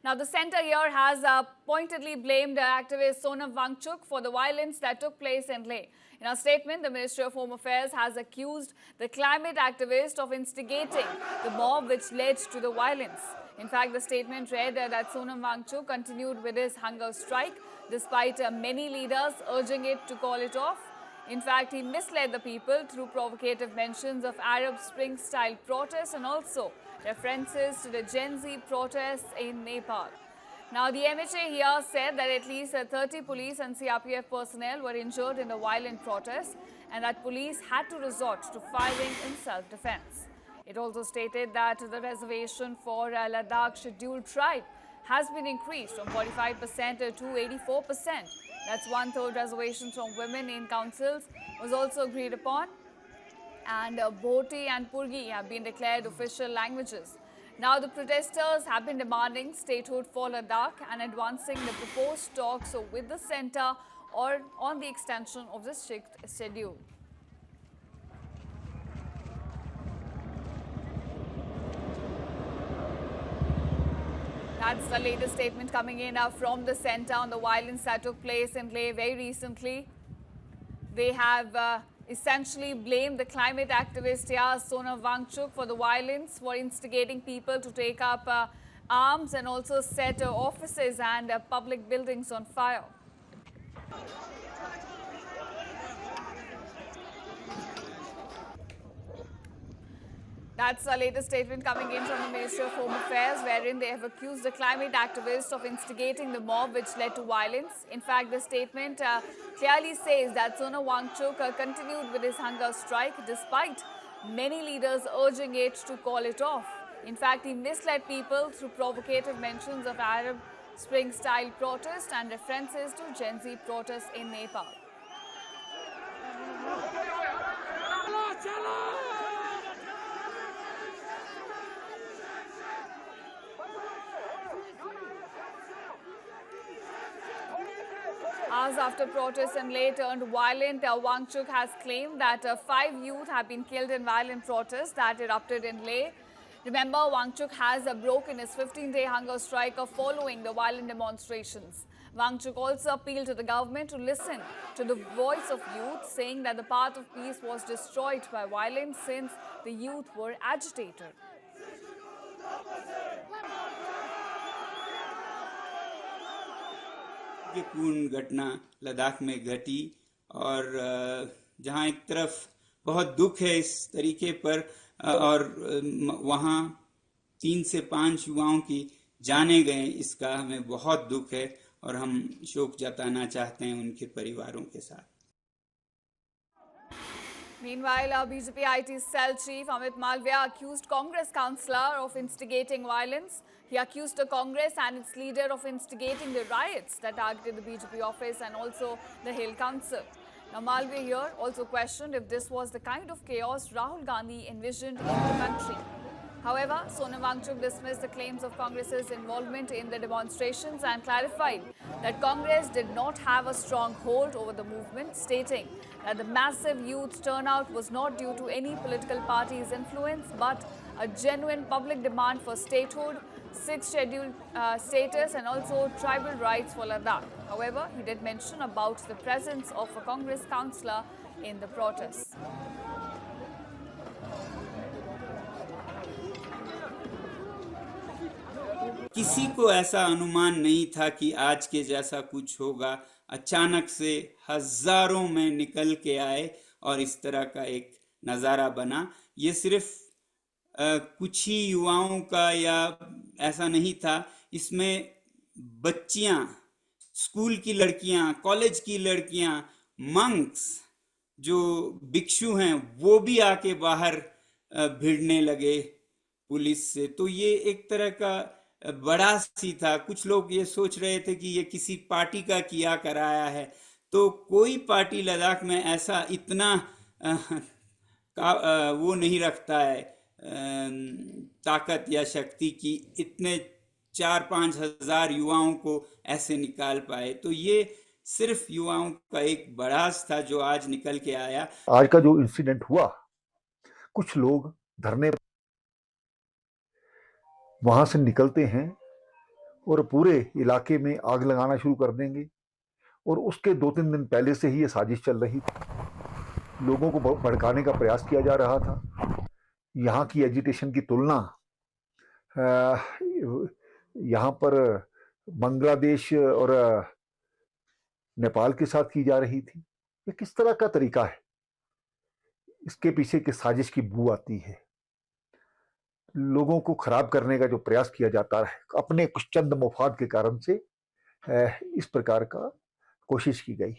Now, the centre here has pointedly blamed activist Sonam Wangchuk for the violence that took place in Leh. In a statement, the Ministry of Home Affairs has accused the climate activist of instigating the mob which led to the violence. In fact, the statement read that Sonam Wangchuk continued with his hunger strike despite many leaders urging it to call it off. In fact, he misled the people through provocative mentions of Arab Spring-style protests and also references to the Gen Z protests in Nepal. Now, the MHA here said that at least 30 police and CRPF personnel were injured in the violent protests and that police had to resort to firing in self-defense. It also stated that the reservation for Ladakh Scheduled Tribe has been increased from 45% to 84%. That's 1/3 reservations from women in councils was also agreed upon. And Bhoti and Purgi have been declared official languages. Now, the protesters have been demanding statehood for Ladakh and advancing the proposed talks with the centre or on the extension of the strict schedule. That's the latest statement coming in from the centre on the violence that took place in Leh very recently. They have essentially blamed the climate activist Sonam Wangchuk for the violence, for instigating people to take up arms and also set offices and public buildings on fire. That's the latest statement coming in from the Ministry of Home Affairs, wherein they have accused the climate activists of instigating the mob which led to violence. In fact, the statement clearly says that Sonam Wangchuk continued with his hunger strike despite many leaders urging it to call it off. In fact, he misled people through provocative mentions of Arab Spring-style protest and references to Gen Z protests in Nepal. Hours after protests in Leh turned violent, Wangchuk has claimed that 5 youth have been killed in violent protests that erupted in Leh. Remember, Wangchuk has broken his 15-day hunger strike following the violent demonstrations. Wangchuk also appealed to the government to listen to the voice of youth, saying that the path of peace was destroyed by violence since the youth were agitated. पूर्ण घटना लद्दाख में घटी और जहां एक तरफ बहुत दुख है इस तरीके पर और वहां 3 से 5 युवाओं की जाने गए, इसका हमें बहुत दुख है और हम शोक जताना चाहते हैं उनके परिवारों के साथ. Meanwhile, BJP IT cell chief Amit Malviya accused Congress councillor of instigating violence. He accused the Congress and its leader of instigating the riots that targeted the BJP office and also the Hill Council. Now, Malviya here also questioned if this was the kind of chaos Rahul Gandhi envisioned in the country. However, Sonam Wangchuk dismissed the claims of Congress's involvement in the demonstrations and clarified that Congress did not have a strong hold over the movement, stating that the massive youth turnout was not due to any political party's influence but a genuine public demand for statehood, 6th scheduled status and also tribal rights for Ladakh. However, he did mention about the presence of a Congress councillor in the protests. किसी को ऐसा अनुमान नहीं था कि आज के जैसा कुछ होगा. अचानक से हजारों में निकल के आए और इस तरह का एक नज़ारा बना. ये सिर्फ कुछ ही युवाओं का या ऐसा नहीं था, इसमें बच्चियां, स्कूल की लड़कियां, कॉलेज की लड़कियां, मंक्स जो भिक्षु हैं वो भी आके बाहर भिड़ने लगे पुलिस से. तो ये एक तरह का बड़ा सी था. कुछ लोग ये सोच रहे थे कि ये किसी पार्टी का किया कराया है, तो कोई पार्टी लद्दाख में ऐसा इतना वो नहीं रखता है ताकत या शक्ति की इतने 4-5 हजार युवाओं को ऐसे निकाल पाए. तो ये सिर्फ युवाओं का एक बड़ास था जो आज निकल के आया. आज का जो इंसिडेंट हुआ, कुछ लोग धरने वहां से निकलते हैं और पूरे इलाके में आग लगाना शुरू कर देंगे। और उसके 2-3 दिन पहले से ही ये साजिश चल रही थी, लोगों को भड़काने का प्रयास किया जा रहा था। यहाँ की एजिटेशन की तुलना यहाँ पर बांग्लादेश और नेपाल के साथ की जा रही थी। ये किस तरह का तरीका है? इसके पीछे की साजिश की बू आती है। लोगों को खराब करने का जो प्रयास किया जाता है अपने कुछ चंद मफाद के कारण से इस प्रकार का कोशिश की गई।